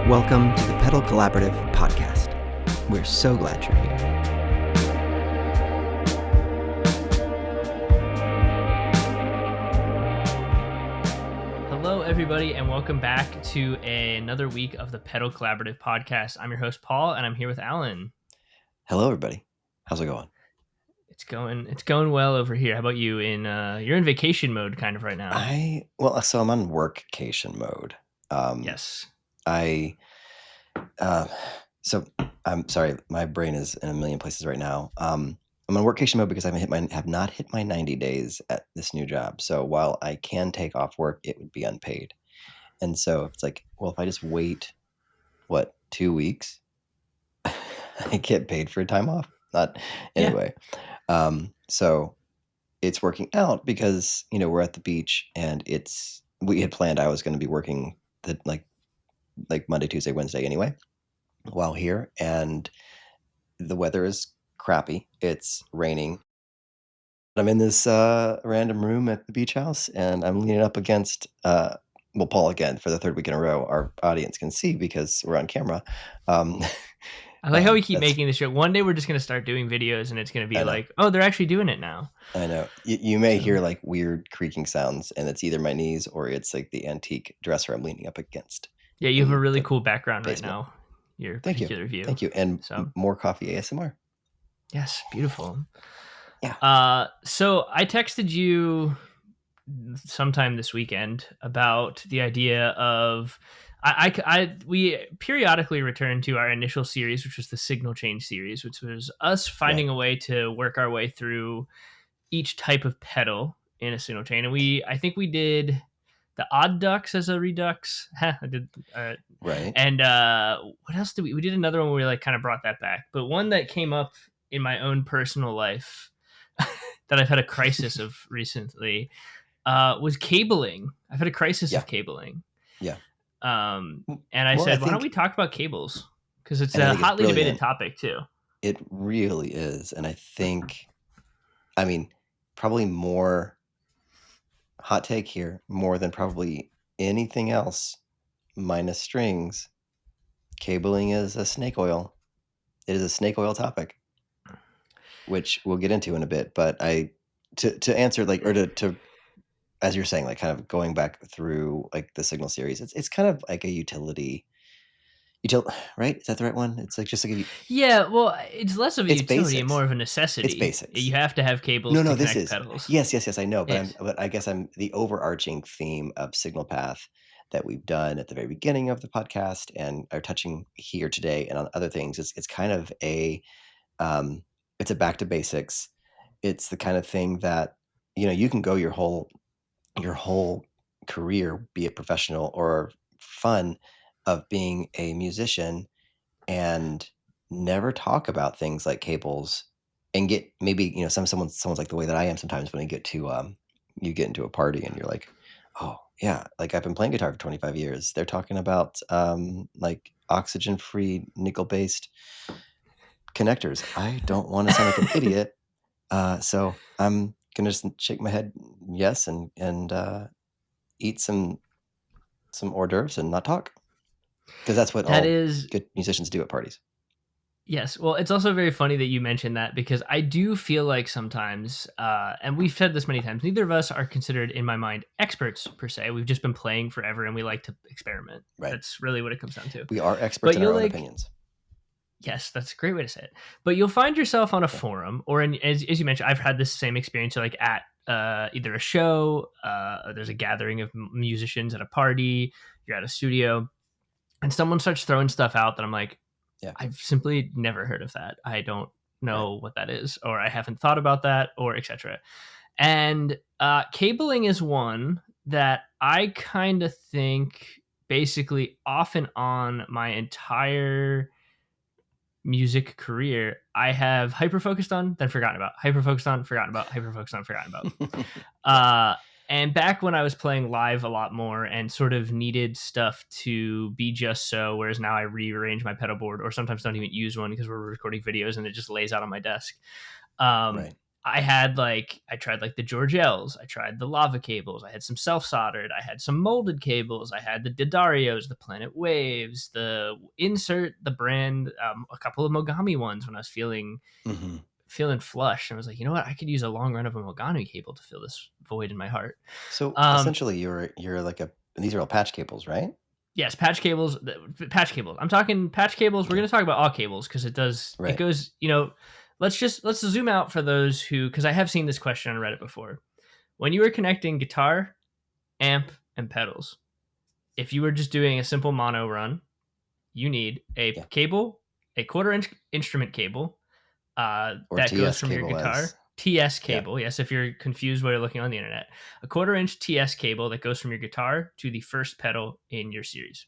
Welcome to the Pedal Collaborative podcast. We're so glad you're here. Hello, everybody, and welcome back to another week of the Pedal Collaborative podcast. I'm your host, Paul, and I'm here with Alan. Hello, everybody. How's it going? It's going well over here. How about you? You're in vacation mode kind of right now. So I'm on workcation mode. Yes. So I'm sorry, my brain is in a million places right now. I'm on workcation mode because I have not hit my 90 days at this new job. So while I can take off work, it would be unpaid. And so it's like, well, if I just wait, 2 weeks, I get paid for time off. Anyway. So it's working out because, we're at the beach and we had planned I was going to be working like Monday, Tuesday, Wednesday anyway, while here. And the weather is crappy. It's raining. I'm in this random room at the beach house and I'm leaning up against, Paul again for the third week in a row. Our audience can see because we're on camera. I like how we keep making this show. One day we're just going to start doing videos and it's going to be like, oh, they're actually doing it now. I know. You may hear like weird creaking sounds and it's either my knees or it's like the antique dresser I'm leaning up against. Yeah, you have a really cool background basement right now. Your Thank particular view. Thank you. And more coffee ASMR. Yes, beautiful. Yeah. So I texted you sometime this weekend about the idea of we periodically return to our initial series, which was the signal change series, which was us finding a way to work our way through each type of pedal in a signal chain. And I think we did the odd ducks as a redux. I did. Right. And what else did we did another one where we like kind of brought that back. But one that came up in my own personal life that I've had a crisis of recently was cabling. I've had a crisis of cabling. Yeah. And I said, why don't we talk about cables? Because it's a hotly debated topic too. It really is. And I think, probably more hot take here, more than probably anything else minus strings, cabling is a snake oil. It is a snake oil topic, which we'll get into in a bit. But to answer to as you're saying, like kind of going back through like the signal series, it's kind of like a utility, right? Is that the right one? It's like just like it's less of a utility basics. And more of a necessity. It's basics. You have to have cables to connect pedals. Yes, I know. But I guess I'm the overarching theme of signal path that we've done at the very beginning of the podcast and are touching here today and on other things. It's kind of it's a back to basics. It's the kind of thing that, you can go your whole career, be it professional or fun, of being a musician and never talk about things like cables and get maybe, someone's like the way that I am sometimes when I get to you get into a party and you're like, oh yeah, like I've been playing guitar for 25 years. They're talking about like oxygen-free nickel-based connectors. I don't want to sound like an idiot. So I'm gonna just shake my head yes and eat some hors d'oeuvres and not talk, because that's what good musicians do at parties. Yes. Well, it's also very funny that you mentioned that, because I do feel like sometimes, and we've said this many times, neither of us are considered, in my mind, experts per se. We've just been playing forever and we like to experiment. Right. That's really what it comes down to. We are experts in our own opinions. Yes, that's a great way to say it. But you'll find yourself on a forum, or as you mentioned, I've had this same experience, like at either a show, there's a gathering of musicians at a party, you're at a studio, and someone starts throwing stuff out that I'm like, I've simply never heard of that. I don't know what that is, or I haven't thought about that, or etc. And cabling is one that I kind of think basically off and on my entire music career I have hyper-focused on, then forgotten about, hyper-focused on, forgotten about, hyper-focused on, forgotten about. And back when I was playing live a lot more and sort of needed stuff to be just so, whereas now I rearrange my pedal board or sometimes don't even use one because we're recording videos and it just lays out on my desk. I I tried like the Georgelles, I tried the lava cables, I had some self soldered, I had some molded cables, I had the Didarios, the Planet Waves, the Insert, the brand, a couple of Mogami ones when I was Hmm. feeling flush. And I was like, you know what, I could use a long run of a Mogami cable to fill this void in my heart. So Um, essentially, you're like a. These are all patch cables, right? yes, patch cables, patch cables. I'm talking patch cables. We're Okay. going to talk about all cables because it Right. goes, let's zoom out for those who, because I have seen this question on Reddit before. When you were connecting guitar, amp, and pedals, if you were just doing a simple mono run, you need a Yeah. cable, a quarter-inch instrument cable Or that goes TS from your cable as. guitar. TS Yeah. cable, yes, if you're confused while you're looking on the internet. A quarter-inch TS cable that goes from your guitar to the first pedal in your series.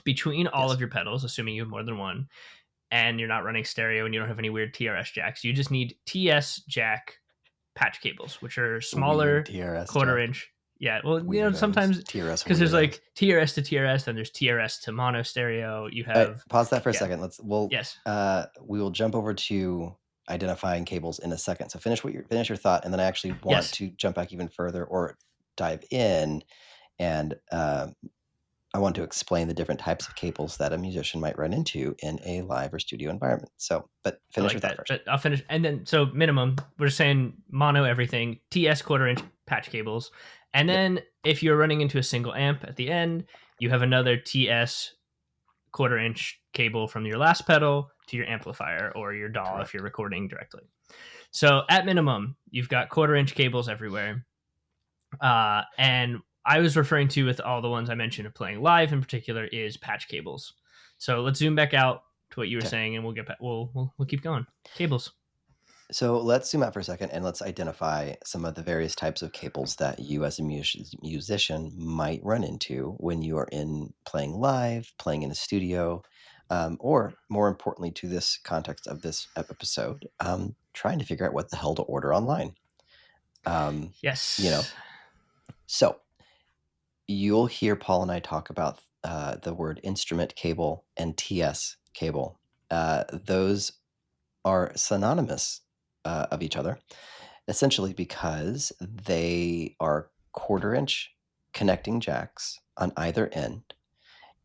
Between all Yes. of your pedals, assuming you have more than one, and you're not running stereo and you don't have any weird TRS jacks, you just need TS jack patch cables, which are Weird smaller, TRS quarter jack. inch. Yeah, well, Weirdos. sometimes TRS because there's weirdos. like TRS to TRS, then there's TRS to mono stereo. You All right, have, pause that for a yeah, second. yes, We will jump over to identifying cables in a second. So finish your thought, and then I actually want yes. to jump back even further or dive in, and I want to explain the different types of cables that a musician might run into in a live or studio environment. So, but I finish your like thought that. first. But I'll finish. And then, so minimum, we're saying mono everything, TS quarter inch patch cables. And Yep. then if you're running into a single amp at the end, you have another TS quarter inch cable from your last pedal to your amplifier or your DAW if you're Correct. recording directly. So at minimum, you've got quarter inch cables everywhere. And I was referring to, with all the ones I mentioned of playing live in particular, is patch cables. So let's zoom back out to what you were Okay. saying, and we'll get back. We'll keep going. Cables. So let's zoom out for a second and let's identify some of the various types of cables that you as a musician might run into when you are in playing live, playing in a studio, or more importantly to this context of this episode, trying to figure out what the hell to order online. You know, Yes. so you'll hear Paul and I talk about the word instrument cable and TS cable. Those are synonymous of each other, essentially because they are quarter-inch connecting jacks on either end,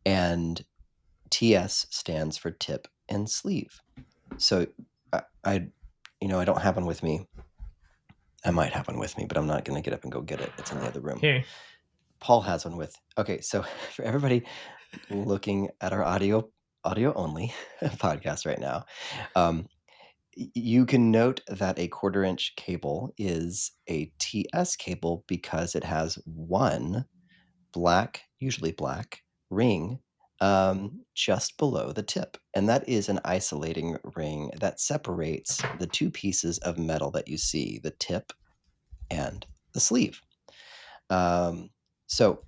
and TS stands for tip and sleeve. So I I don't have one with me. I might have one with me, but I'm not going to get up and go get it. It's in the other room. Here. Paul has one with. Okay, so for everybody looking at our audio only podcast right now, um, you can note that a quarter-inch cable is a TS cable because it has one black, usually black, ring just below the tip. And that is an isolating ring that separates the two pieces of metal that you see, the tip and the sleeve. So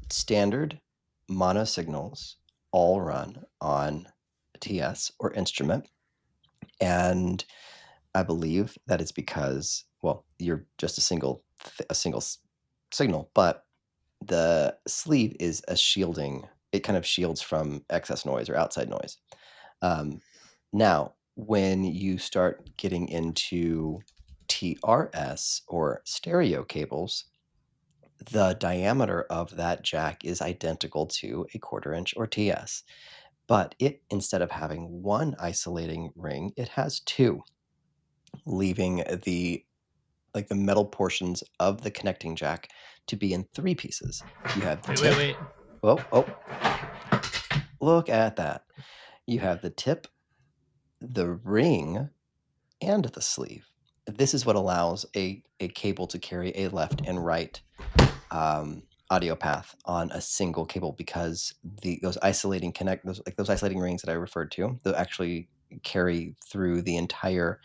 standard mono signals all run on TS or instrument. And I believe that is because, well, you're just a single signal, but the sleeve is a shielding. It kind of shields from excess noise or outside noise. Now, when you start getting into TRS or stereo cables, the diameter of that jack is identical to a quarter-inch or TS, but instead of having one isolating ring, it has two, leaving the metal portions of the connecting jack to be in three pieces. You have the tip. Wait. Oh, look at that. You have the tip, the ring, and the sleeve. This is what allows a cable to carry a left and right audio path on a single cable, because those isolating rings that I referred to, they'll actually carry through the entire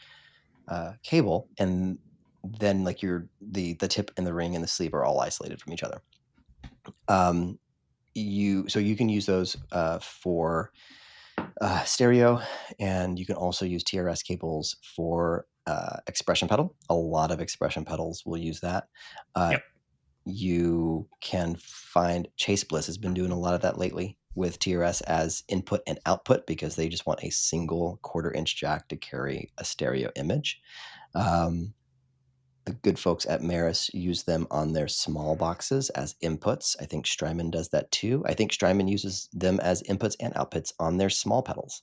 cable, and then the tip and the ring and the sleeve are all isolated from each other. You can use those for stereo, and you can also use TRS cables for expression pedal. A lot of expression pedals will use that. Yep. You can find Chase Bliss has been doing a lot of that lately with TRS as input and output, because they just want a single quarter-inch jack to carry a stereo image. Um, the good folks at Maris use them on their small boxes as inputs. I think Strymon does that too. I think Strymon uses them as inputs and outputs on their small pedals.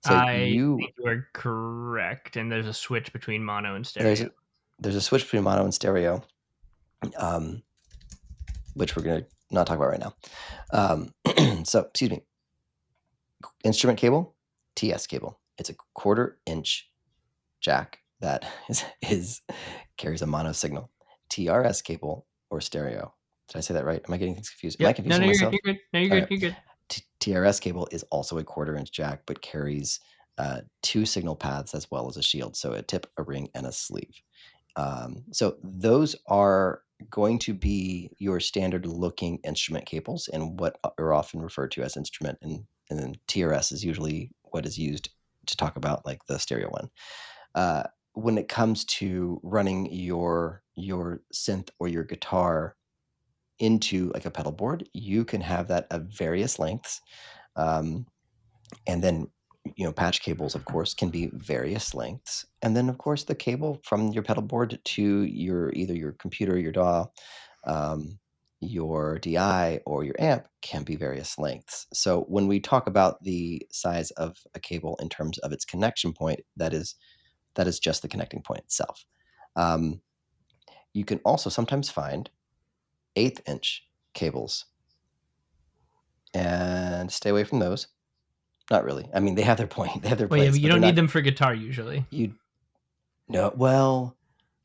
So I think you are correct, and there's a switch between mono and there's stereo. a switch between mono and stereo, which we're going to not talk about right now. So, excuse me. Instrument cable, TS cable. It's a 1/4-inch jack that carries a mono signal. TRS cable or stereo. Did I say that right? Am I getting things confused? Am I Yep. No, confusing you're good. myself? You're good. No, you're All good. right. You're good. TRS cable is also a 1/4-inch jack, but carries 2 signal paths as well as a shield. So a tip, a ring, and a sleeve. So those are going to be your standard looking instrument cables and what are often referred to as instrument. And then TRS is usually what is used to talk about like the stereo one. When it comes to running your synth or your guitar into like a pedal board, you can have that of various lengths. And then, patch cables, of course, can be various lengths. And then, of course, the cable from your pedal board to either your computer, your DAW, your DI, or your amp can be various lengths. So when we talk about the size of a cable in terms of its connection point, that is just the connecting point itself. You can also sometimes find 1/8-inch cables, and stay away from those. Not really. I mean, they have their point. They have their Well, yeah, place, but you but they're don't need not. them for guitar usually. Well,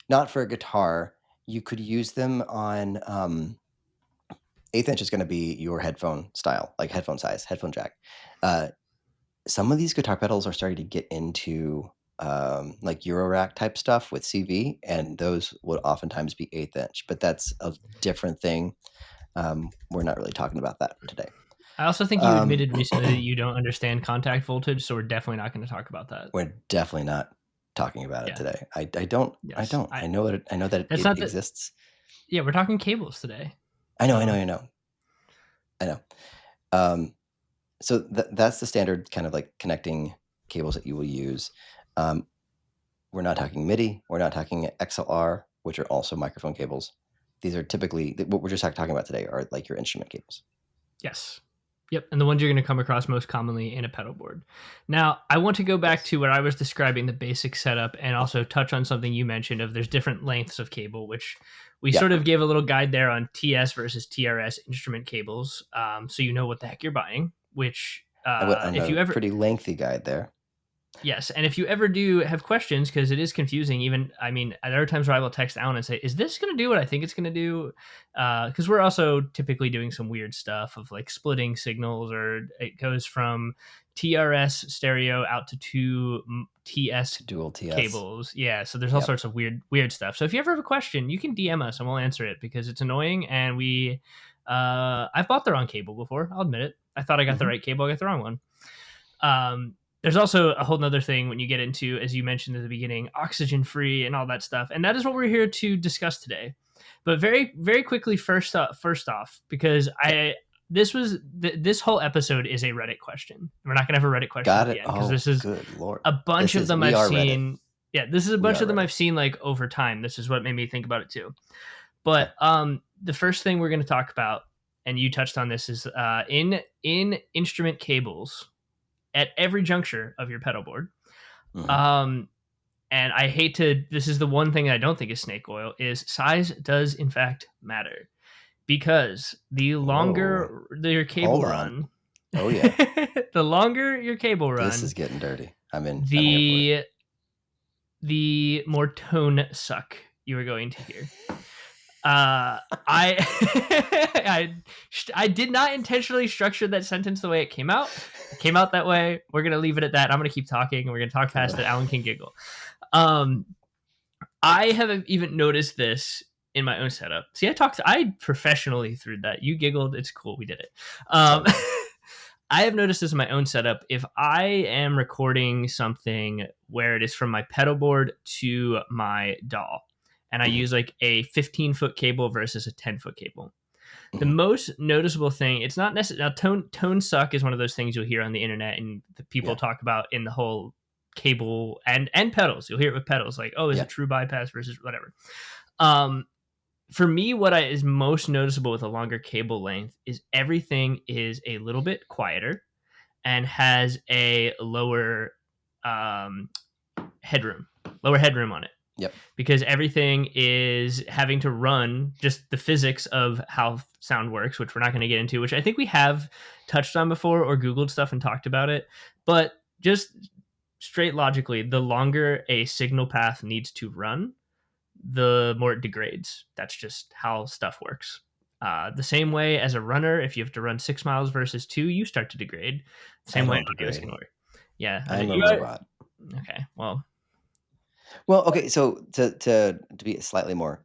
not for a guitar. You could use them on 1/8-inch is going to be your headphone style, like headphone size, headphone jack. Some of these guitar pedals are starting to get into like Eurorack type stuff with CV, and those would oftentimes be 1/8-inch, but that's a different thing. We're not really talking about that today. I also think you admitted recently that you don't understand contact voltage, so we're definitely not going to talk about that. We're definitely not talking about it Yeah. today. I don't. I Yes. don't. I know that That's it not the. exists. Yeah, we're talking cables today. I know. So I know. I know. I know. So that's the standard kind of like connecting cables that you will use. We're not talking MIDI. We're not talking XLR, which are also microphone cables. These are typically what we're just talking about today are like your instrument cables. yes. Yep, and the ones you're going to come across most commonly in a pedal board. Now, I want to go back to where I was describing the basic setup and also touch on something you mentioned of there's different lengths of cable, which we Yeah. sort of gave a little guide there on TS versus TRS instrument cables, so you know what the heck you're buying. Which, I went on if a you ever pretty lengthy guide there. Yes, and if you ever do have questions, because it is confusing, even I mean, there are times where I will text Alan and say, "Is this going to do what I think it's going to do?" Because we're also typically doing some weird stuff of like splitting signals, or it goes from TRS stereo out to two TS Dual TS cables. Yeah, so there's all sorts of weird stuff. So if you ever have a question, you can DM us and we'll answer it because it's annoying. And I've bought the wrong cable before. I'll admit it. I thought I got the right cable. I got the wrong one. There's also a whole nother thing when you get into, as you mentioned at the beginning, oxygen free and all that stuff. And that is what we're here to discuss today. But very, very quickly, first off, because this whole episode is a Reddit question. We're not going to have a Reddit question Got at the it. end because Oh, this is good Lord. a bunch of them I've seen. Reddit. Yeah, this is a bunch of them Reddit. I've seen like over time. This is what made me think about it too. But the first thing we're going to talk about, and you touched on this, is in instrument cables at every juncture of your pedal board. And I hate to, this is the one thing I don't think is snake oil, is size does in fact matter, because the longer your cable run, oh yeah, the longer your cable run, this is getting dirty. I'm in. The more tone suck you are going to hear. I did not intentionally structure that sentence the way it came out. It came out that way. We're gonna leave it at that. I'm gonna keep talking, and we're gonna talk past it. Alan can giggle. I have even noticed this in my own setup. See, I professionally threw that. You giggled. It's cool. We did it. I have noticed this in my own setup. If I am recording something where it is from my pedal board to my DAW, and I use like a 15-foot cable versus a 10-foot cable, the most noticeable thing, it's not necessarily, now tone suck is one of those things you'll hear on the internet and the people talk about in the whole cable and pedals. You'll hear it with pedals, like, oh, is Yeah. it true bypass versus whatever. For me, what is most noticeable with a longer cable length is everything is a little bit quieter and has a um, headroom, lower headroom on it, Yep. because everything is having to run just the physics of how sound works, which we're not going to get into, which I think we have touched on before or Googled stuff and talked about it. But just straight logically, the longer a signal path needs to run, the more it degrades. That's just how stuff works. The same way as a runner, if you have to run 6 miles versus 2, you start to degrade. I Same way don't audio is degrade. going to work. Yeah, I know I'm a you are. robot. Okay, well, Well, okay, so to be slightly more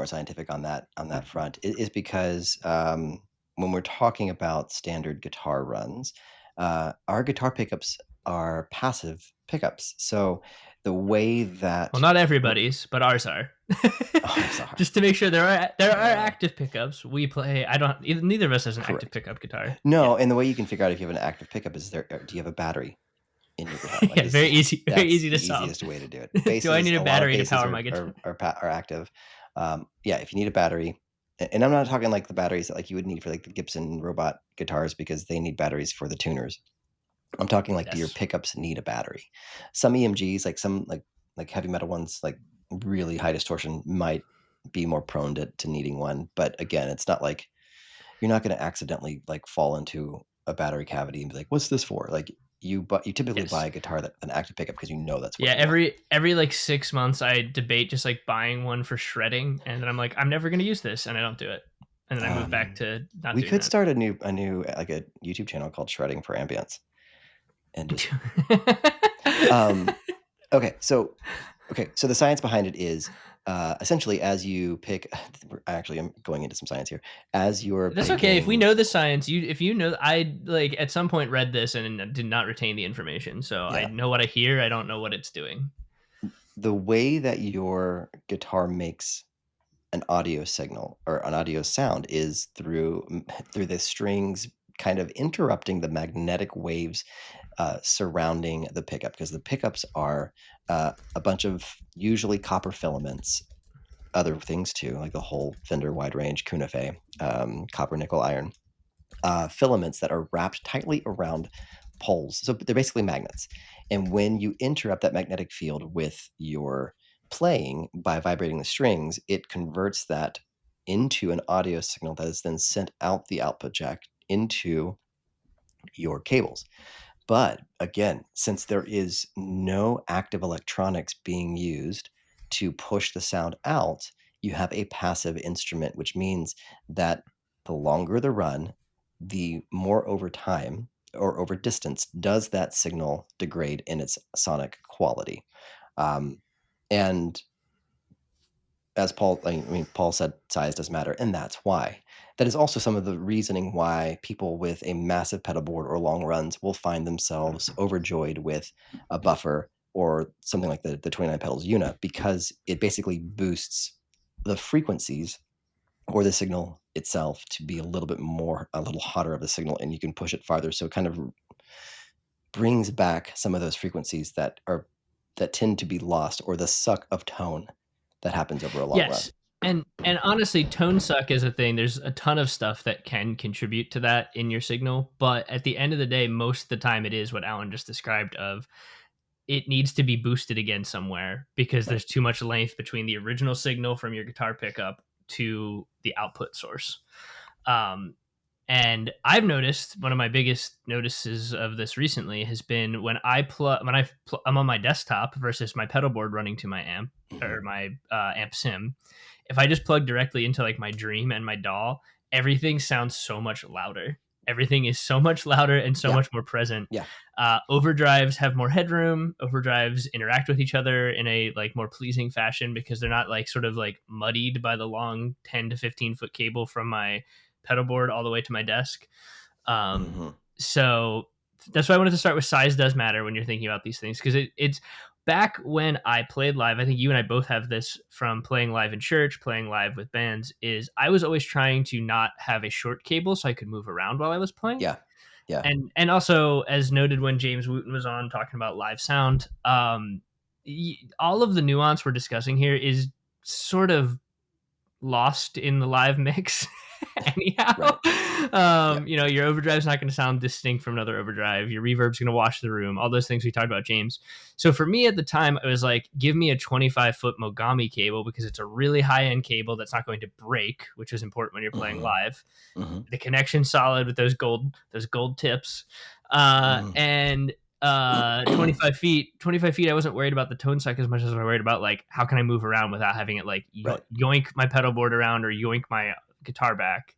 scientific on that front is because when we're talking about standard guitar runs, our guitar pickups are passive pickups. So the way well, that not everybody's, but ours are. oh, I'm sorry. Just to make sure there are Uh, active pickups. We play. I don't. Neither of us has an active correct. pickup guitar. Yeah, No, and the way you can figure out if you have an active pickup is do you have a battery in your guitar? Like yeah. Very easy. Very that's easy to the solve. easiest way to do it. Do I Basses, need a a lot of battery to basses power my guitar? are active. Yeah, if you need a battery, and I'm not talking like the batteries that like you would need for like the Gibson robot guitars because they need batteries for the tuners. I'm talking like do your Yes. pickups need a battery? Some EMGs, like some like heavy metal ones, like really high distortion might be more prone to needing one. But again, it's not like you're not going to accidentally like fall into a battery cavity and be like, "What's this for?" Like you typically buy Yes. a guitar that an active pickup because you know that's what Yeah. you want. Every like 6 months, I debate just like buying one for shredding, and then I'm like, I'm never going to use this, and I don't do it, and then I move back Um, to not we doing could that. start a new like a YouTube channel called Shredding for Ambience, and just um, okay. So the science behind it is essentially as you pick. Actually, I'm going into some science here. As you're That's okay. If we picking, know the science, if you know, I like at some point read this and did not retain the information, so I yeah, know what I hear. I don't know what it's doing. the way that your guitar makes an audio signal or an audio sound is through the strings kind of interrupting the magnetic waves surrounding the pickup because the pickups are a bunch of usually copper filaments, other things too, like the whole Fender wide range Cuneife, copper, nickel, iron filaments that are wrapped tightly around poles. So they're basically magnets. And when you interrupt that magnetic field with your playing by vibrating the strings, it converts that into an audio signal that is then sent out the output jack into your cables. But again, since there is no active electronics being used to push the sound out, you have a passive instrument, which means that the longer the run, the more over time or over distance does that signal degrade in its sonic quality. Um, and as Paul said, size does matter, and that's why. That is also some of the reasoning why people with a massive pedal board or long runs will find themselves overjoyed with a buffer or something like the 29 pedals Una, because it basically boosts the frequencies or the signal itself to be a little hotter of the signal, and you can push it farther. So it kind of brings back some of those frequencies that tend to be lost, or the suck of tone that happens over a long run. Yes. And honestly, tone suck is a thing. There's a ton of stuff that can contribute to that in your signal, but at the end of the day, most of the time it is what Alan just described of it needs to be boosted again somewhere because Right. there's too much length between the original signal from your guitar pickup to the output source. Um, and I've noticed one of my biggest notices of this recently has been when I'm on my desktop versus my pedal board running to my amp Mhm. or my amp sim. If I just plug directly into like my Dream and my DAW, everything sounds so much louder. Everything is so much louder and so Yeah. much more present. Yeah. Overdrives have more headroom. Overdrives interact with each other in a like more pleasing fashion because they're not like sort of like muddied by the long 10 to 15-foot cable from my pedal board all the way to my desk. Um, Mhm. so that's why I wanted to start with size does matter when you're thinking about these things because it's back when I played live. I think you and I both have this from playing live in church, playing live with bands. Is I was always trying to not have a short cable so I could move around while I was playing. Yeah. Yeah. And also, as noted when James Wooten was on talking about live sound, all of the nuance we're discussing here is sort of lost in the live mix. Anyhow, Right. Yeah. your overdrive's not going to sound distinct from another overdrive. Your reverb's going to wash the room. All those things we talked about, James. So for me at the time, it was like, give me a 25-foot Mogami cable because it's a really high end cable that's not going to break, which is important when you're playing Hmm. live. Hmm. The connection's solid with those gold tips, Hmm. and 25 feet I wasn't worried about the tone suck as much as I was worried about like how can I move around without having it like Right. yoink my pedal board around or yoink my guitar back.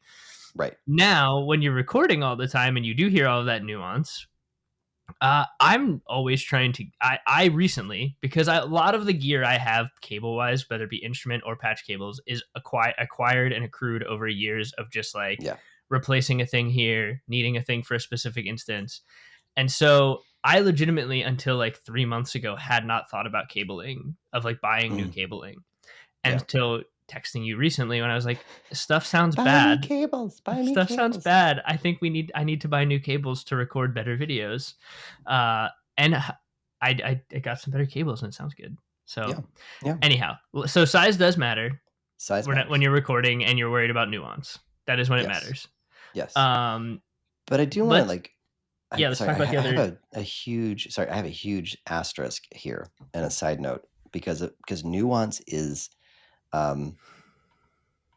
Right. Now when you're recording all the time and you do hear all of that nuance, I'm always trying to I recently, because a lot of the gear I have cable wise, whether it be instrument or patch cables, is acquired and accrued over years of just like Yeah. replacing a thing here, needing a thing for a specific instance. And so I legitimately, until like 3 months ago, had not thought about cabling, of like buying new Mm. cabling, Yeah. until texting you recently when I was like, stuff sounds Buy me bad. cables. Buy me Stuff sounds cables. bad. I need to buy new cables to record better videos. And I got some better cables and it sounds good. So Yeah. Yeah. anyhow, so size does matter Size when matters. you're recording and you're worried about nuance. That is when it Yes. matters. Yes. Um, But I do want to let's like, yeah, let's sorry, talk about the I have other. a huge, sorry, I have a huge asterisk here and a side note because nuance is, um,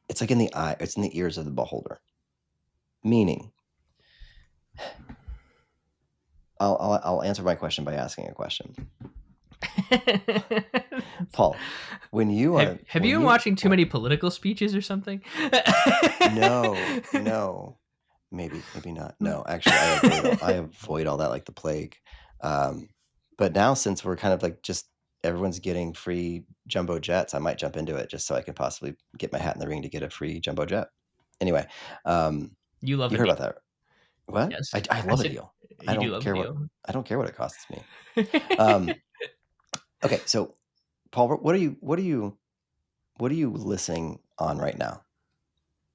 it's like in the eye, it's in the ears of the beholder. Meaning, I'll answer my question by asking a question. Paul, when you are Have you been watching too many political speeches or something? no, maybe not. No, actually, I avoid all that like the plague. Um, but now since we're kind of like just everyone's getting free jumbo jets, I might jump into it just so I can possibly get my hat in the ring to get a free jumbo jet. Anyway, You love you a heard deal. about that? What? Yes, I I love a said deal. you do love a deal. I don't care what it costs me. Okay, so Paul, what are you listening on right now?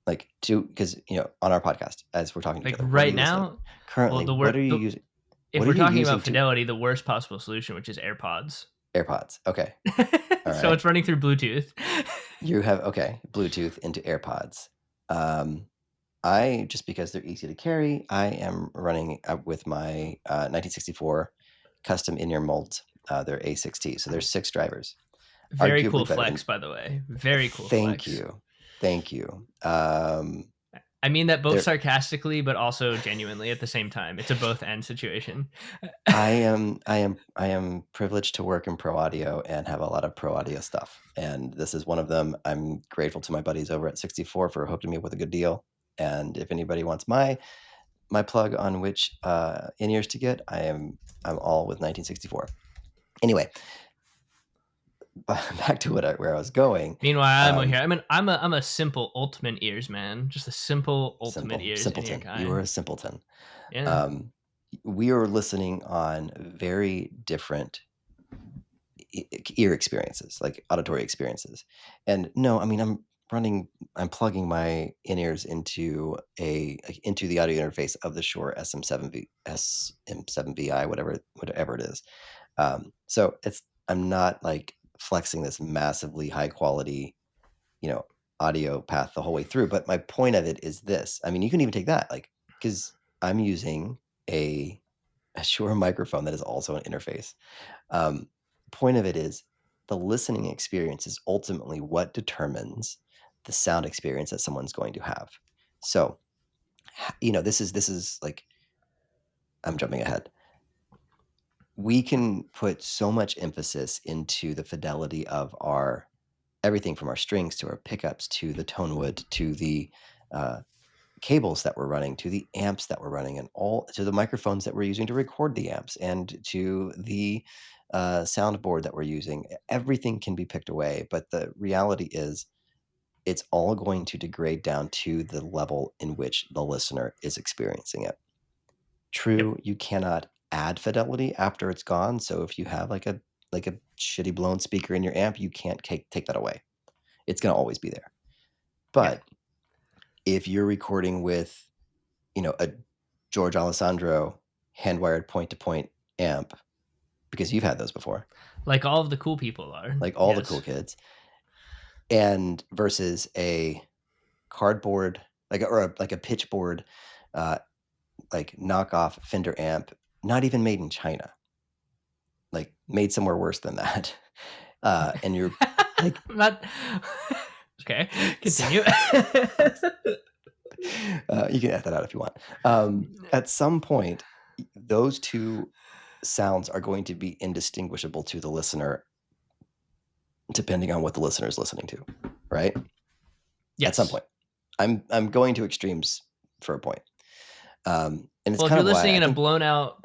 Like because on our podcast as we're talking to each Like other, what are right you listening now, well, currently? What are you using? if What are we're you talking using about to fidelity, the worst possible solution, which is AirPods. AirPods? Okay, all So right. it's running through Bluetooth. You have Bluetooth into AirPods. Um, I just because they're easy to carry, I am running with my 1964 custom in-ear molds. They're A6T, so there's 6 drivers, Very cool arguably better than. flex, by the way. Very cool Thank flex. you, thank you. I mean that both They're sarcastically, but also genuinely at the same time. It's a both end situation. I am privileged to work in pro audio and have a lot of pro audio stuff, and this is one of them. I'm grateful to my buddies over at 64 for hooking me up with a good deal. And if anybody wants my plug on which in ears to get, I'm all with 1964. Anyway, back to where I was going. Meanwhile, I'm over here. I'm a simple ultimate ears man. Just a simple ultimate ears in ear Simpleton. You are guy. a simpleton. Yeah. Um, we are listening on very different ear experiences, like auditory experiences. And no, I mean I'm plugging my in-ears into into the audio interface of the Shure SM7VI, whatever it is. So I'm not like flexing this massively high quality, you know, audio path the whole way through. But my point of it is this. I mean, you can even take that, like, because I'm using a Shure microphone that is also an interface. Point of it is the listening experience is ultimately what determines the sound experience that someone's going to have. So, this is like I'm jumping ahead. We can put so much emphasis into the fidelity of our everything from our strings to our pickups to the tone wood to the uh, cables that we're running to the amps that we're running and all to the microphones that we're using to record the amps and to the soundboard that we're using. Everything can be picked away, but the reality is it's all going to degrade down to the level in which the listener is experiencing it. Yep. True, you cannot add fidelity after it's gone. So if you have like a shitty blown speaker in your amp, you can't take that away. It's going to always be there. Yeah. But if you're recording with, a George Alessandro hand-wired point-to-point amp, because you've had those before, Like all of the cool people are. like all the cool kids, and versus a cardboard, like a pitchboard, like knockoff Fender amp, not even made in China, like made somewhere worse than that. And you're like, Not okay. Continue. You can edit that out if you want. At some point, those two sounds are going to be indistinguishable to the listener, depending on what the listener is listening to, right? Yes. At some point, I'm going to extremes for a point. And it's Well, if kind you're of listening why in I a think,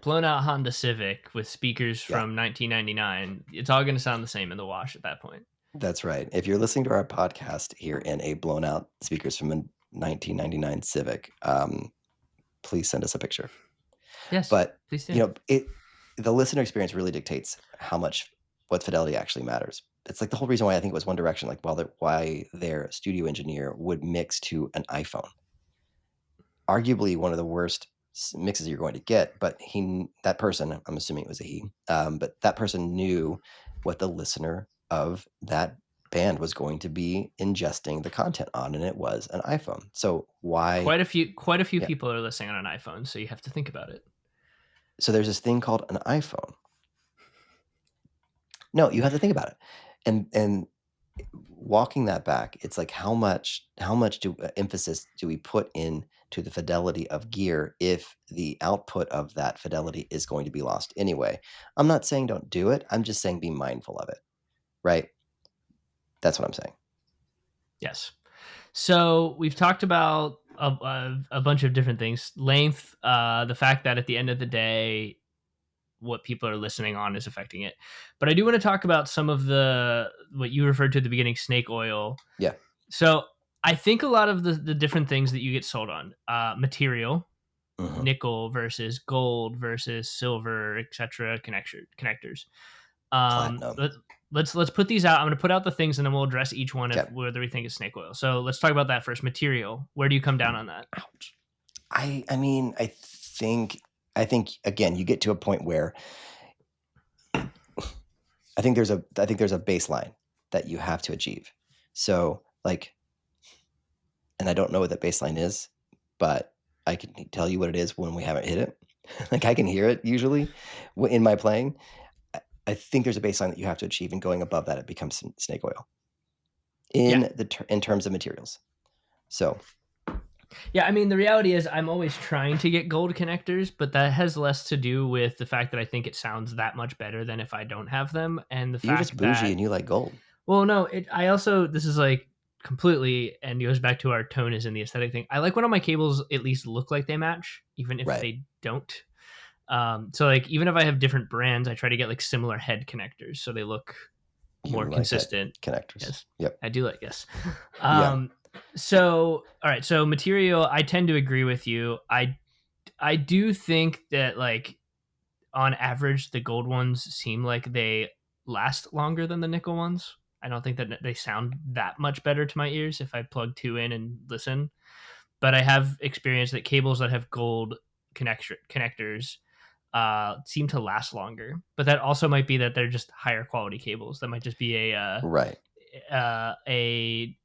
blown out Honda Civic with speakers Yeah. from 1999, it's all going to sound the same in the wash at that point. That's right. If you're listening to our podcast here in a blown out speakers from a 1999 Civic, please send us a picture. Yes, But please do. you know, the listener experience really dictates what fidelity actually matters. It's like the whole reason why I think it was One Direction, like why their studio engineer would mix to an iPhone. Arguably one of the worst mixes you're going to get, but that person, I'm assuming it was a he, but that person knew what the listener of that band was going to be ingesting the content on, and it was an iPhone. So why? Quite a few people are listening on an iPhone, so you have to think about it. So there's this thing called an iPhone. No, you have to think about it, and walking that back, it's like how much emphasis do we put in to the fidelity of gear if the output of that fidelity is going to be lost anyway? I'm not saying don't do it. I'm just saying be mindful of it, right? That's what I'm saying. Yes. So we've talked about a bunch of different things. Length, the fact that at the end of the day, what people are listening on is affecting it. But I do want to talk about some of what you referred to at the beginning, snake oil. Yeah. So I think a lot of the different things that you get sold on, material, nickel versus gold versus silver, etc., connectors. Let's put these out. I'm going to put out the things, and then we'll address each one whether we think it's snake oil. So let's talk about that first. Material. Where do you come down on that? Ouch. I mean, I think again, you get to a point where I think there's a baseline that you have to achieve. So like, and I don't know what that baseline is, but I can tell you what it is when we haven't hit it. Like I can hear it usually in my playing. I think there's a baseline that you have to achieve, and going above that, it becomes snake oil in terms of materials. So. Yeah, I mean, the reality is I'm always trying to get gold connectors, but that has less to do with the fact that I think it sounds that much better than if I don't have them. And the fact you're just bougie and you like gold. Well, no, I also, this is like completely, and it goes back to our tone is in the aesthetic thing. I like when all my cables at least look like they match, even if they don't. So like, even if I have different brands, I try to get like similar head connectors so they look more consistent. Connectors. Yes. Yep. I do like, yes. So, all right. So material, I tend to agree with you. I do think that like on average, the gold ones seem like they last longer than the nickel ones. I don't think that they sound that much better to my ears if I plug two in and listen. But I have experienced that cables that have gold connectors seem to last longer. But that also might be that they're just higher quality cables. That might just be a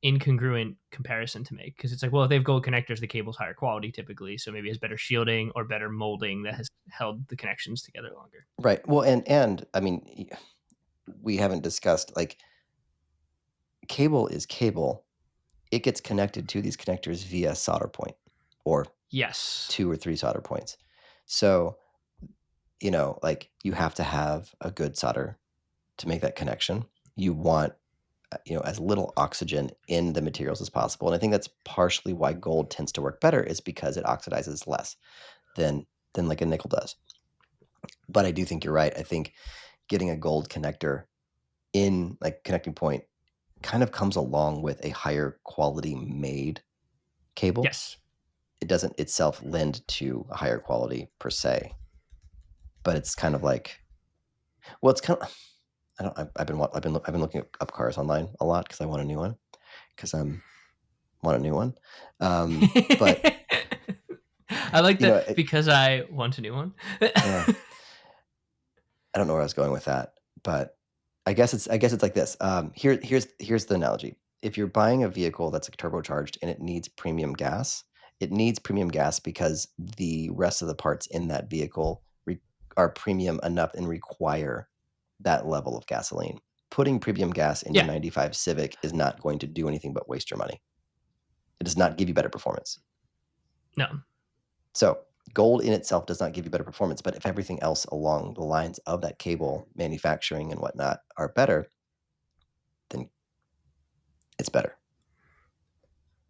incongruent comparison to make, because it's like, well, if they have gold connectors, the cable's higher quality typically, so maybe it's better shielding or better molding that has held the connections together longer. Right. Well, and I mean, we haven't discussed, like, cable is cable. It gets connected to these connectors via solder point, or 2 or 3 solder points. So, you know, like, you have to have a good solder to make that connection. You want, you know, as little oxygen in the materials as possible. And I think that's partially why gold tends to work better, is because it oxidizes less than like a nickel does. But I do think you're right. I think getting a gold connector in, like, connecting point kind of comes along with a higher quality made cable. Yes. It doesn't itself lend to a higher quality per se, but it's kind of like, well, it's kind of, I've been looking up cars online a lot because I want a new one. But I I like You know, that because I want a new one. yeah, I don't know where I was going with that, but I guess it's like this. Here's the analogy. If you're buying a vehicle that's like turbocharged and it needs premium gas, it needs premium gas because the rest of the parts in that vehicle are premium enough and require that level of gasoline. Putting premium gas in your Yeah. 95 Civic is not going to do anything but waste your money. It does not give you better performance. No. So gold in itself does not give you better performance, but if everything else along the lines of that cable manufacturing and whatnot are better, then it's better.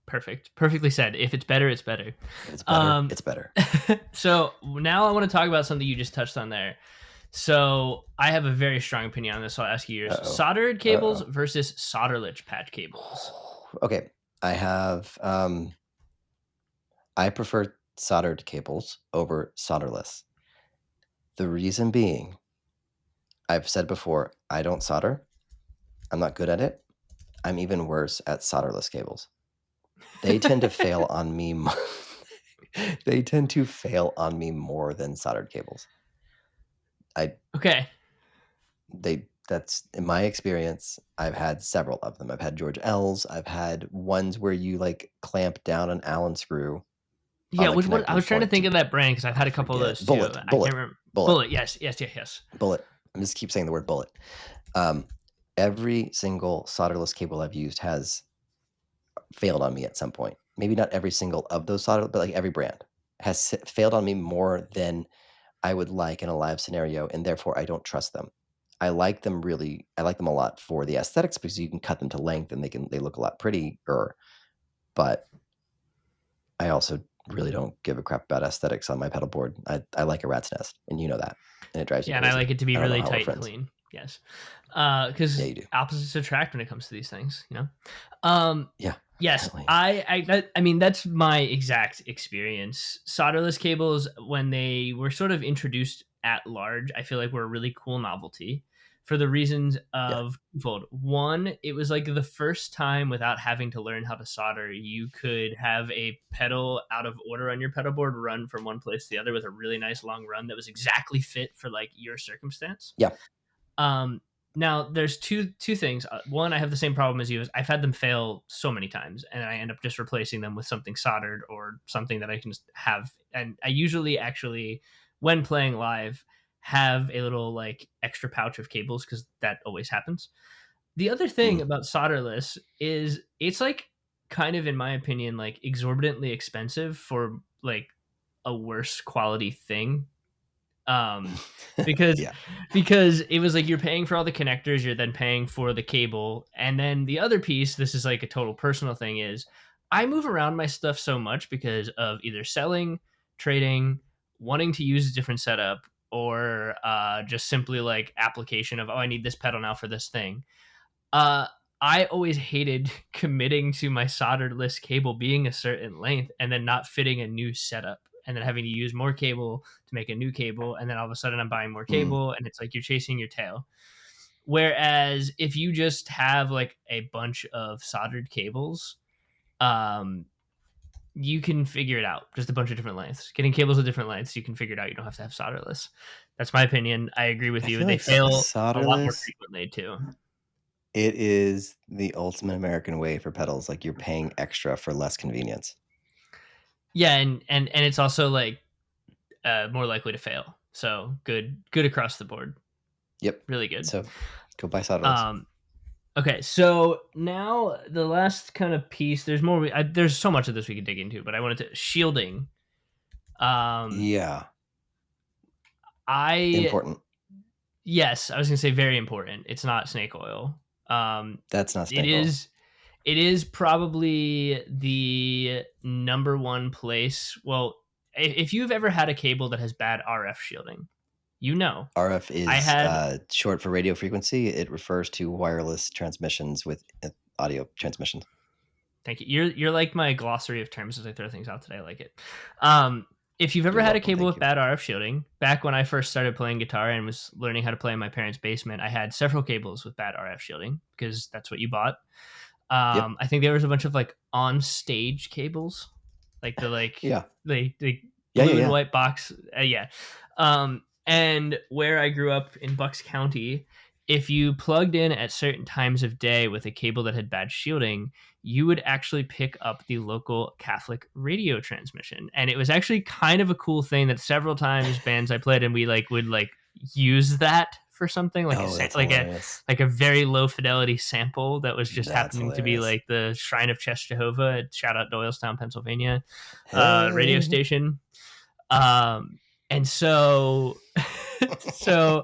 Perfect. Perfectly said. If it's better, it's better. If it's better, it's better. So now I want to talk about something you just touched on there. So I have a very strong opinion on this, so I'll ask you yours. Uh-oh. Soldered cables Uh-oh. versus solderless patch cables. Okay. I have I prefer soldered cables over solderless. The reason being, I've said before, I don't solder. I'm not good at it. I'm even worse at solderless cables. They tend to fail on me. They tend to fail on me more than soldered cables. Okay. That's in my experience. I've had several of them. I've had George L's. I've had ones where you like clamp down an Allen screw Yeah, on the which one? I connecting was trying to point think of that brand because I've had a couple of forget. those too. Bullet. I can't remember. Bullet. Bullet. Yes. Bullet. I just keep saying the word bullet. Every single solderless cable I've used has failed on me at some point. Maybe not every single of those solder, but like every brand has failed on me more than I would like in a live scenario, and therefore I don't trust them. I like them a lot for the aesthetics because you can cut them to length and they look a lot prettier. But I also really don't give a crap about aesthetics on my pedal board. I like a rat's nest, and you know that, and it drives you Yeah, and I crazy. like it to be I don't know really how we're tight and friends. clean. Yes, because Yeah, you do. opposites attract when it comes to these things. Yeah, Yes, apparently. I mean that's my exact experience. Solderless cables, when they were sort of introduced at large, I feel like were a really cool novelty for the reasons Yeah. of twofold. One, it was like the first time without having to learn how to solder, you could have a pedal out of order on your pedal board run from one place to the other with a really nice long run that was exactly fit for like your circumstance. Yeah. Um, Now there's two things. One, I have the same problem as you. Is I've had them fail so many times, and I end up just replacing them with something soldered or something that I can just have. And I usually actually, when playing live, have a little like extra pouch of cables because that always happens. The other thing Mm. about solderless is it's like kind of, in my opinion, like exorbitantly expensive for like a worse quality thing um because Yeah. because it was like you're paying for all the connectors, you're then paying for the cable, and then the other piece, this is like a total personal thing, is I move around my stuff so much because of either selling, trading, wanting to use a different setup, or just simply like application of, oh, I need this pedal now for this thing. uh I always hated committing to my solderless cable being a certain length and then not fitting a new setup and then having to use more cable to make a new cable, and then all of a sudden I'm buying more Mm. cable and it's like you're chasing your tail. Whereas if you just have like a bunch of soldered cables, um you can figure it out. Just a bunch of different lengths. Getting cables of different lengths, you can figure it out. You don't have to have solderless. That's my opinion. I agree with I you. feel They like fail a lot more solderless, frequently too. it is the ultimate American way for pedals. Like you're paying extra for less convenience. Yeah, and it's also like more likely to fail. So good across the board. Yep. Really good. So go buy solderless. Um, okay, so now the last kind of piece. There's more. There's so much of this we could dig into, but I wanted to shielding. Um, Yeah. I Important. Yes, I was gonna say very important. It's not snake oil. That's not It snake oil. is. It is probably the number one place. Well, if you've ever had a cable that has bad RF shielding, you know. RF I is had short for radio frequency. It refers to wireless transmissions with audio transmissions. Thank you. You're like my glossary of terms as I throw things out today. I like it. If you've ever You're had a welcome. cable Thank with you. bad RF shielding, back when I first started playing guitar and was learning how to play in my parents' basement, I had several cables with bad RF shielding because that's what you bought. Yep. I think there was a bunch of like on stage cables, like the Yeah. they Yeah, yeah, blue and yeah. white box. Yeah. And where I grew up in Bucks County, if you plugged in at certain times of day with a cable that had bad shielding, you would actually pick up the local Catholic radio transmission. And it was actually kind of a cool thing that several times bands I played and we would use that for something like Oh, that's like a hilarious. like a very low fidelity sample that was just That's happening to be hilarious. like the Shrine of Chest Jehovah at shout out Doylestown, Pennsylvania, radio Hey. station. And so so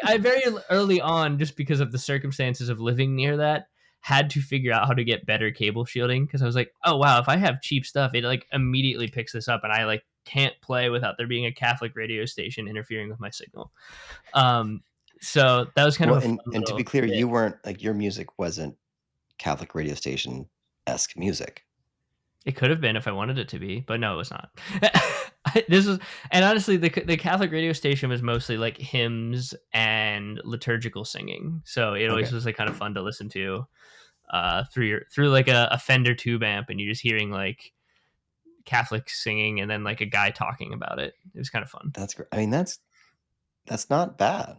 I very early on, just because of the circumstances of living near that, had to figure out how to get better cable shielding, because I was like, oh wow, if I have cheap stuff, it like immediately picks this up, and I like can't play without there being a Catholic radio station interfering with my signal. So that was kind of Well, a fun and to be little clear, bit. you weren't like your music wasn't Catholic radio station esque music. It could have been if I wanted it to be, but no, it was not. This was, and honestly, the Catholic radio station was mostly like hymns and liturgical singing, so it always Okay. was like kind of fun to listen to through like a Fender tube amp, and you're just hearing like Catholic singing and then like a guy talking about it. It was kind of fun. That's great. I mean, that's not bad.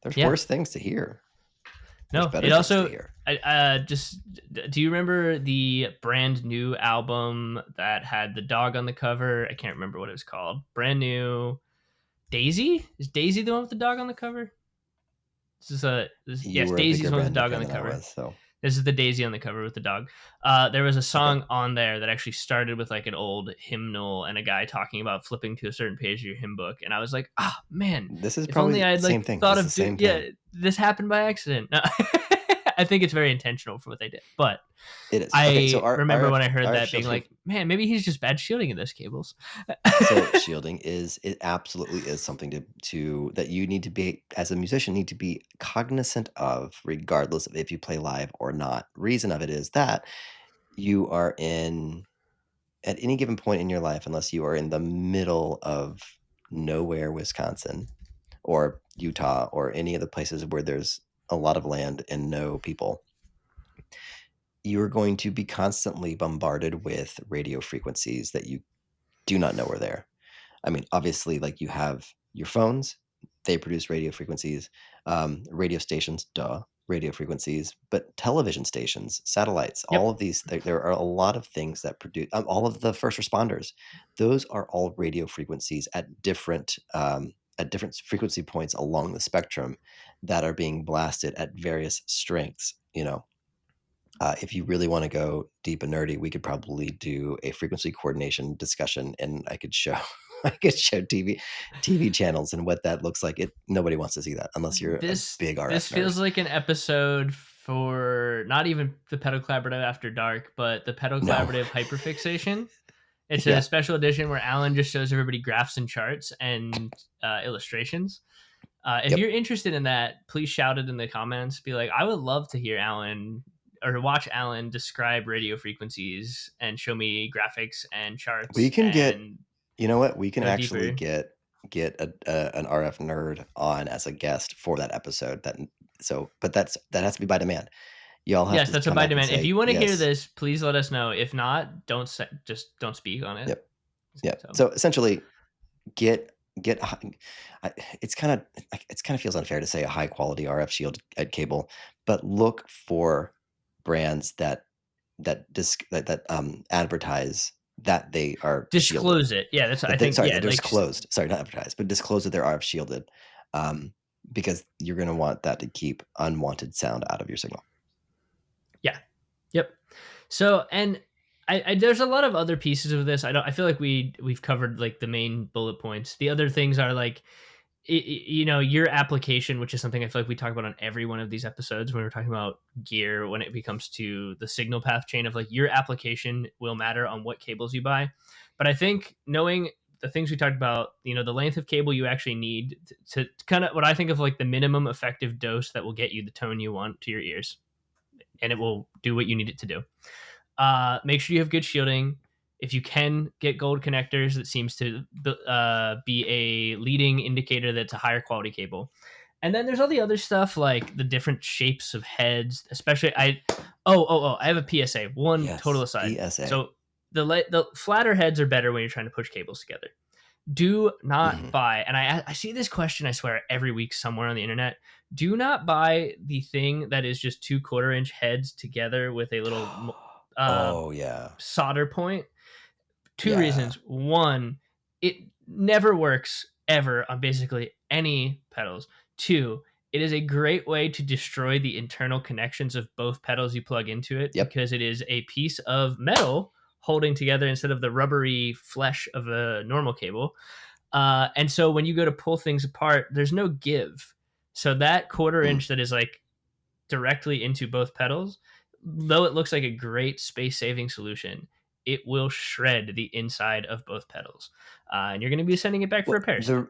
There's Yeah. worse things to hear. There's No, better it things to also. hear. Just do you remember the brand new album that had the dog on the cover? I can't remember what it was called. Brand new Daisy? Is Daisy the one with the dog on the cover? You Yes, were a Daisy's bigger the one with the Brandon dog on fan the than I cover. was, so This is the Daisy on the cover with the dog. There was a okay. song on there that actually started with like an old hymnal and a guy talking about flipping to a certain page of your hymn book, and I was like, ah, man, This is if only probably I the had same like thing. thought This is the of same thing. this happened by accident. No. I think it's very intentional for what they did, but It is. Okay, so I remember when I heard RF that being shielding. like, man, maybe he's just bad shielding in those cables. So shielding is it absolutely is something to that you need to be as a musician need to be cognizant of, regardless of if you play live or not. Reason of it is that you are in at any given point in your life, unless you are in the middle of nowhere, Wisconsin or Utah or any of the places where there's a lot of land and no people, you're going to be constantly bombarded with radio frequencies that you do not know are there. I mean, obviously, like you have your phones, they produce radio frequencies, radio stations, radio frequencies, but television stations, satellites, Yep. all of these, there are a lot of things that produce, all of the first responders, those are all radio frequencies at different frequency points along the spectrum that are being blasted at various strengths, you know. If you really want to go deep and nerdy, we could probably do a frequency coordination discussion, and I could show I could show TV channels and what that looks like. Nobody wants to see that unless you're a big This RF nerd. feels like an episode for not even the Pedal Collaborative After Dark, but the Pedal No, Collaborative Hyperfixation. It's a yeah, special edition where Alan just shows everybody graphs and charts and illustrations. If yep. you're interested in that, please shout it in the comments. Be like, I would love to hear Alan or watch Alan describe radio frequencies and show me graphics and We charts can get, and you know what? We can go actually deeper. get an RF nerd on as a guest for that episode. But that has to be by demand. Y'all have Yes, to that's a come by back and demand. If say you want to hear yes. this, please let us know. If not, just don't speak on it. Yep. Yep. So So essentially, get it's kind of feels unfair to say a high quality RF shield at cable, but look for brands that advertise that they are shielded. disclose it. Yeah, that's I That they think. sorry, Yeah, that they're like disclosed. Sorry, not advertised, but disclose that they're RF shielded, because you're going to want that to keep unwanted sound out of your signal. yeah, yep. So and I there's a lot of other pieces of this. I feel like we've covered like the main bullet points. The other things are like your application, which is something I feel like we talk about on every one of these episodes when we're talking about gear, when it becomes to the signal path chain of like your application will matter on what cables you buy. But I think knowing the things we talked about, the length of cable you actually need to kind of what I think of like the minimum effective dose that will get you the tone you want to your ears, and it will do what you need it to do. Make sure you have good shielding. If you can get gold connectors, that seems to be a leading indicator that it's a higher quality cable. And then there's all the other stuff like the different shapes of heads, especially I have a PSA. One total Yes, aside. PSA. So the flatter heads are better when you're trying to push cables together. Do not Mhm. buy, and I see this question, I swear, every week somewhere on the internet. Do not buy the thing that is just 2/4 inch heads together with a little uh, Oh, yeah. solder point. Two Yeah. reasons. One, it never works ever on basically any pedals. Two, it is a great way to destroy the internal connections of both pedals you plug into it Yep. because it is a piece of metal holding together instead of the rubbery flesh of a normal cable. And so when you go to pull things apart, there's no give. So that quarter Mm. inch that is like directly into both pedals, though it looks like a great space saving solution, it will shred the inside of both pedals. And you're going to be sending it back for Well, repair soon.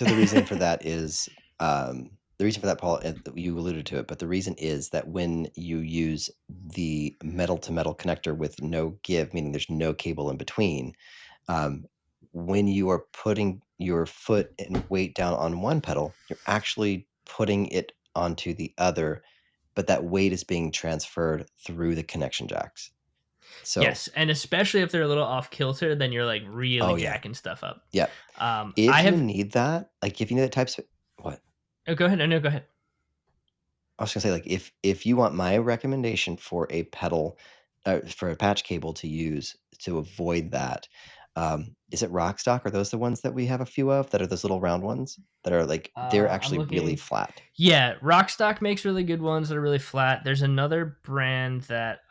the reason for that is, the reason for that, Paul, you alluded to it, but the reason is that when you use the metal to metal connector with no give, meaning there's no cable in between, um, when you are putting your foot and weight down on one pedal, you're actually putting it onto the other, but that weight is being transferred through the connection jacks. So, Yes. And especially if they're a little off kilter, then you're like really oh yeah, jacking stuff up. yeah. I If you have, need that, like if you need that types of what? oh, go ahead. No, go ahead. I was gonna say, like, if you want my recommendation for a pedal, for a patch cable to use to avoid that, is it rock stock? Are those the ones that we have a few of that are those little round ones that are like they're I'm actually really looking. flat? Yeah, Rockstock makes really good ones that are really flat. There's another brand that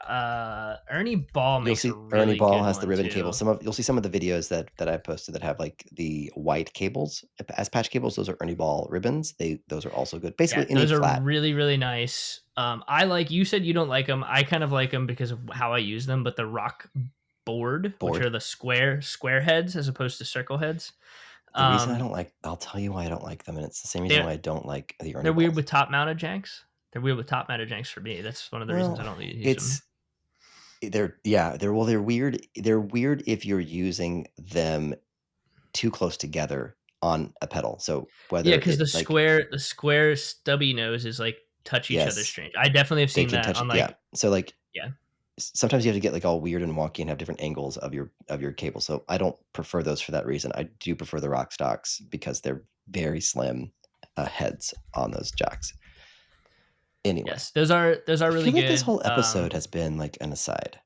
Ernie Ball You'll makes a see Ernie really Ball good has the one ribbon cable. too. You'll see some of the videos that I posted that have like the white cables as patch cables. Those are Ernie Ball ribbons. Those are also good. Yeah, Basically, any those are flat. really, really nice. I like, you said you don't like them. I kind of like them because of how I use them, but the rock board, which Board. are the square heads as opposed to circle heads. The reason I Um, don't like, I'll tell you why I don't like them, and it's the same reason they're why I don't like the Ernie they're weird Balls. with top mounted janks. They're weird with top mounted janks for me. That's one of the reasons I Well, don't use them. it's they're yeah, they're well, they're weird. They're weird if you're using them too close together on a pedal. So Yeah, whether because it like the square stubby noses like touch each other yes, strange. I definitely have they seen can that touch on it. Yeah. like, So like yeah. sometimes you have to get like all weird and wonky and have different angles of your cable. So I don't prefer those for that reason. I do prefer the rock stocks because they're very slim heads on those jacks. Anyway, Yes, those are I really feel like this good. whole episode has been like an aside.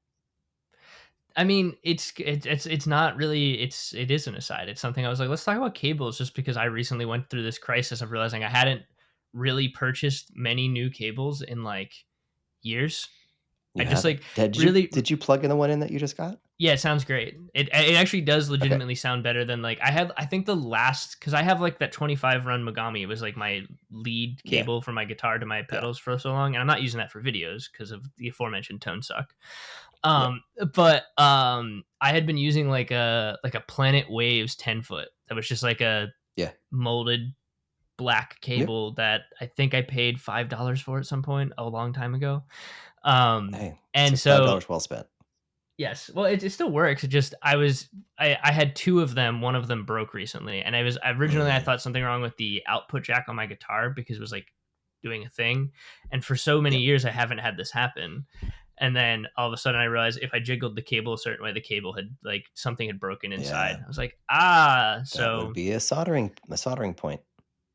I mean, it's not really, it is an aside. It's something I was like, let's talk about cables, just because I recently went through this crisis of realizing I hadn't really purchased many new cables in like years. I You just haven't. like really, Did you plug in the one in that you just got? yeah, it sounds great. It actually does Okay. legitimately sound better than like I think the last, because I have like that 25 run Megami. It was like my lead Yeah. cable from my guitar to my Yeah. pedals for so long, and I'm not using that for videos because of the aforementioned tone suck. Yep. But I had been using like a Planet Waves 10 foot that was just like a Yeah. molded black Yep. cable that I think I paid $5 for at some point a long time ago. Um, Hey, and so five so dollars well spent. yes, well, it still works. It just I had two of them. One of them broke recently, and originally I Mm, thought something wrong with the output jack on my guitar because it was like doing a thing, and for so many yep. years I haven't had this happen. And then all of a sudden I realized if I jiggled the cable a certain way, the cable had like something had broken inside. Yeah. I was like, That would so be a soldering point.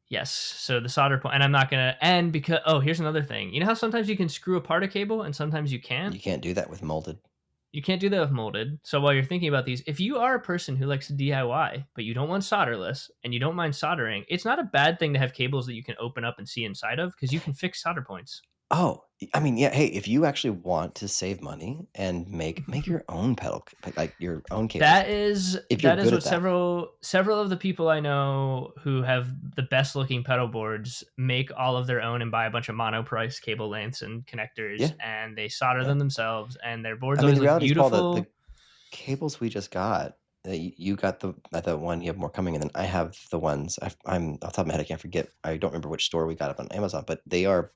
yes, so the solder point, and I'm not gonna, and because, oh, here's another thing. You know how sometimes you can screw apart a cable and sometimes you can't. You can't do that with molded. You can't do that with molded. So while you're thinking about these, if you are a person who likes to DIY, but you don't want solderless and you don't mind soldering, it's not a bad thing to have cables that you can open up and see inside of because you can fix solder points. Oh, I mean, yeah. Hey, if you actually want to save money and make your own like your own cables, if you're That is good what at that, several of the people I know who have the best looking pedal boards make all of their own and buy a bunch of monoprice cable lengths and connectors, yeah, and they solder yeah. them themselves, and their I boards mean, always the look reality is, Paul, that the beautiful. cables we just got, you got the one, you have more coming, and then I have the ones. I'm off the top of my head, I can't forget. I don't remember which store we got it on Amazon, but they are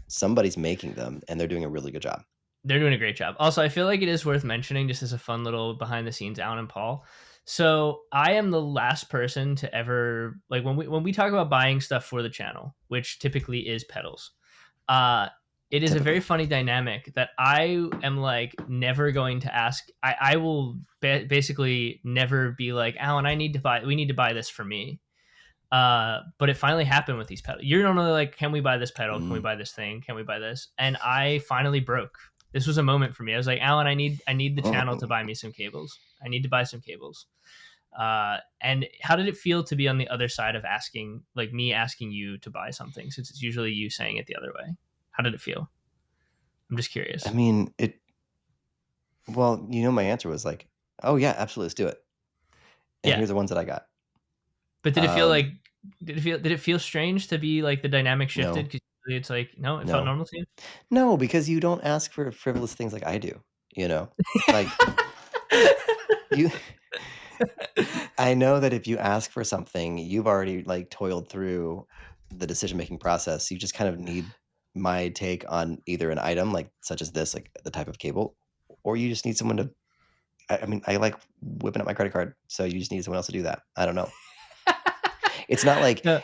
somebody's making them, and they're doing a really good job. They're doing a great job. Also, I feel like it is worth mentioning just as a fun little behind the scenes, Alan and Paul. So I am the last person to ever, like, when we talk about buying stuff for the channel, which typically is pedals. Uh It is a very typically. funny dynamic that I am like never going to ask. I will basically never be like, Alan, we need to buy this for me. But it finally happened with these pedals. You're normally like, can we buy this pedal? Can we Mm. buy this thing? Can we buy this? And I finally broke. This was a moment for me. I was like, Alan, I need the channel to buy me some cables. I need to buy some cables. And how did it feel to be on the other side of asking, like me asking you to buy something, since it's usually you saying it the other way? How did it feel? I'm just I curious. mean, well, my answer was like, oh yeah, absolutely, let's do it. And Yeah. here's the ones that I got. But Um, did it feel strange to be like the dynamic shifted? no, Because it's like, no, it felt no, normal to you. no, because you don't ask for frivolous things like I do, like you, I know that if you ask for something, you've already like toiled through the decision-making process. You just kind of need my take on either an item like such as this, like the type of cable, or you just need someone to, I mean, I like whipping up my credit card, so you just need someone else to do that. I don't know. It's not like No.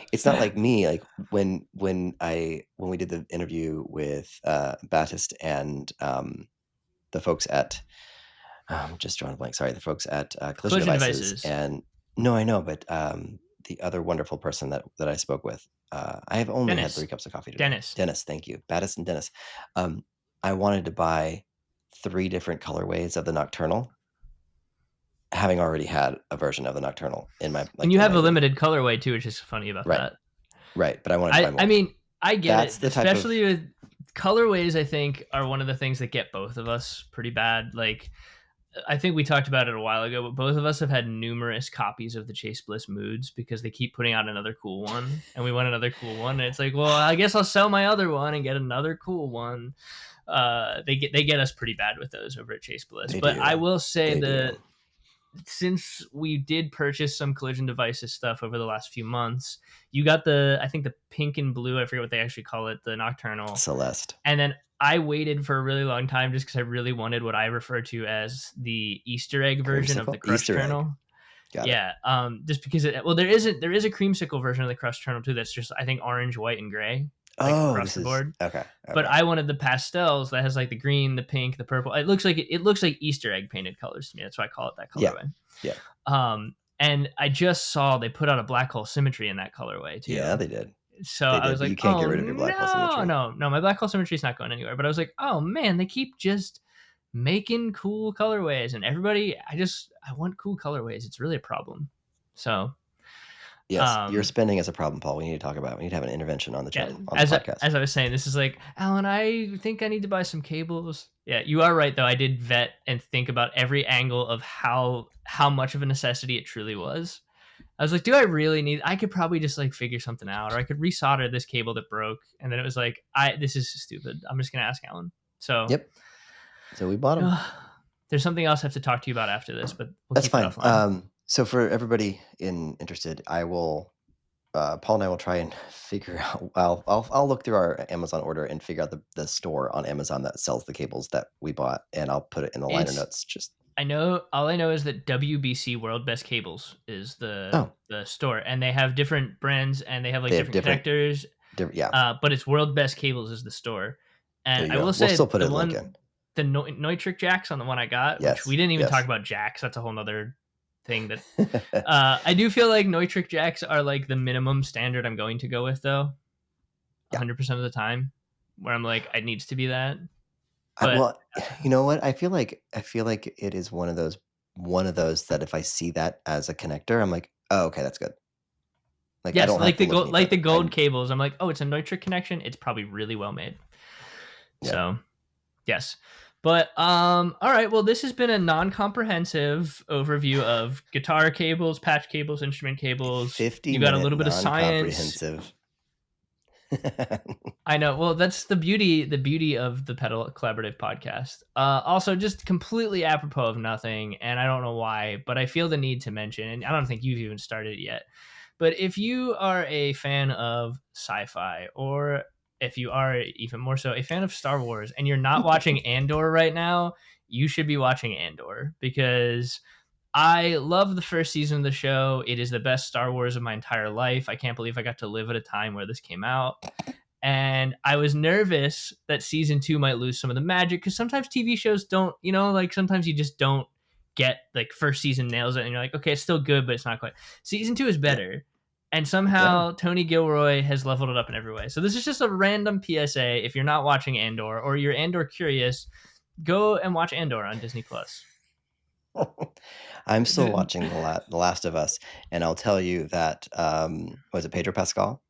me, like when we did the interview with Baptist and the folks at just drawing a blank. Sorry, the folks at Collision Collision Devices, devices. and no, I know, but the other wonderful person that I spoke with, I have only had 3 Dennis. cups of coffee today. Dennis. Dennis, thank you, Battis and Dennis. I wanted to buy 3 different colorways of the Nocturnal, having already had a version of the Nocturnal in my And you in have my a room. limited colorway too, which is funny about Right, that. right, but I wanted to buy I more. mean, I get That's it. the type of Especially with colorways, I think are one of the things that get both of us pretty bad. Like I think we talked about it a while ago, but both of us have had numerous copies of the Chase Bliss moods because they keep putting out another cool one, and we want another cool one. And it's like, well, I guess I'll sell my other one and get another cool one. They get us pretty bad with those over at Chase Bliss. they But I do. will say They that do. since we did purchase some Collision Devices stuff over the last few months, you got I think the pink and blue, I forget what they actually call it, the Nocturnal. Celeste. And then I waited for a really long time just because I really wanted what I refer to as the Easter egg version of the Creamsicle? Crush Easter egg. Journal. Got it. Yeah, just because there is a creamsicle version of the Crush Journal too. That's just I think orange, white, and gray, like Oh, across this the is board. okay. But Okay. I wanted the pastels that has like the green, the pink, the purple. It looks like Easter egg painted colors to me. That's why I call it that Yeah. colorway. Yeah. And I just saw they put out a black hole symmetry in that colorway too. Yeah, they did. So They I did, was but like, you can't get oh rid of your black hole no, symmetry. no, my black hole symmetry is not going anywhere. But I was like, oh man, they keep just making cool colorways, and everybody, I want cool colorways. It's really a problem. So Yes, your spending is a problem, Paul. We need to talk about it. We need to have an intervention on the yeah, channel, on the podcast. as I was saying, this is like, Alan, I think I need to buy some cables. Yeah, you are right though. I did vet and think about every angle of how much of a necessity it truly was. I was like, do I really need? I could probably just like figure something out, or I could resolder this cable that broke. And then it was like, this is stupid. I'm just gonna ask Alan. So Yep. So we bought them. There's something else I have to talk to you about after this, but we'll That's keep it fine. offline. So for everybody interested, I will. Paul and I will try and figure out. I'll look through our Amazon order and figure out the store on Amazon that sells the cables that we bought, and I'll put it in the liner notes. Just I know all I know is that WBC World Best Cables is the store, and they have different brands and they have like different connectors. Yeah. But it's World Best Cables is the store, and I will say we'll still put the it one link in. the Neutrik jacks on the one I got, Yes, which we didn't even talk about jacks. That's a whole nother thing that I do feel like Neutrik jacks are like the minimum standard I'm going to go with though. 100% of the time where I'm like, it needs to be that. But well, you know what? I feel like it is one of those that if I see that as a connector, I'm like, oh, okay, that's good. Like, yes, I don't like the gold I'm, cables. I'm like, oh, it's a Neutrik connection. It's probably really well made. Yeah. So, yes. But all right. Well, this has been a non-comprehensive overview of guitar cables, patch cables, instrument cables. 50 you got a little bit of science. I know. Well, that's the beauty of the Pedal Collaborative podcast. Also, just completely apropos of nothing, and I don't know why, but I feel the need to mention, and I don't think you've even started it yet. But if you are a fan of sci-fi, or if you are even more so a fan of Star Wars, and you're not watching Andor right now, you should be watching Andor, because I love the first season of the show. It is the best Star Wars of my entire life. I can't believe I got to live at a time where this came out. and I was nervous that season 2 might lose some of the magic, because sometimes TV shows don't, like sometimes you just don't get, like, first season nails it and you're like, okay, it's still good, but it's not quite. Season 2 is Yeah. better. And Yeah. somehow Tony Gilroy has leveled it up in every way. So this is just a random PSA. If you're not watching Andor, or you're Andor curious, go and watch Andor on Disney Plus. I'm still watching The Last of Us, and I'll tell you that was it Pedro Pascal?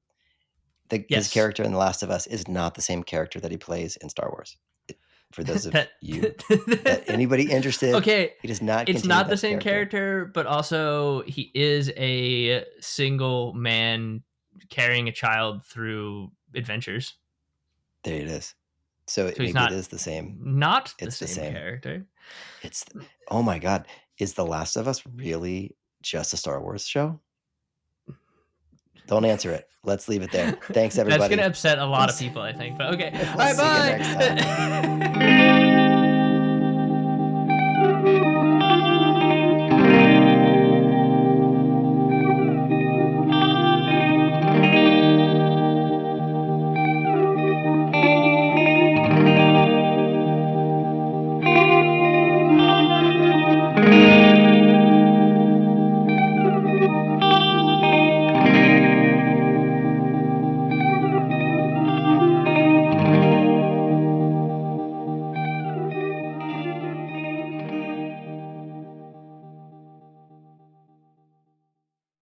His Yes. character in The Last of Us is not the same character that he plays in Star Wars. For those of you, anybody interested, Okay, he does not. it's continue not the that same character, but also he is a single man carrying a child through adventures. There it is. So he's maybe not it is the same. Not the It's the same same. character. Oh my God. Is The Last of Us really just a Star Wars show? Don't answer it. Let's leave it there. Thanks, everybody. That's going to upset a lot of people, I think. But okay. We'll All right, see you bye. next time.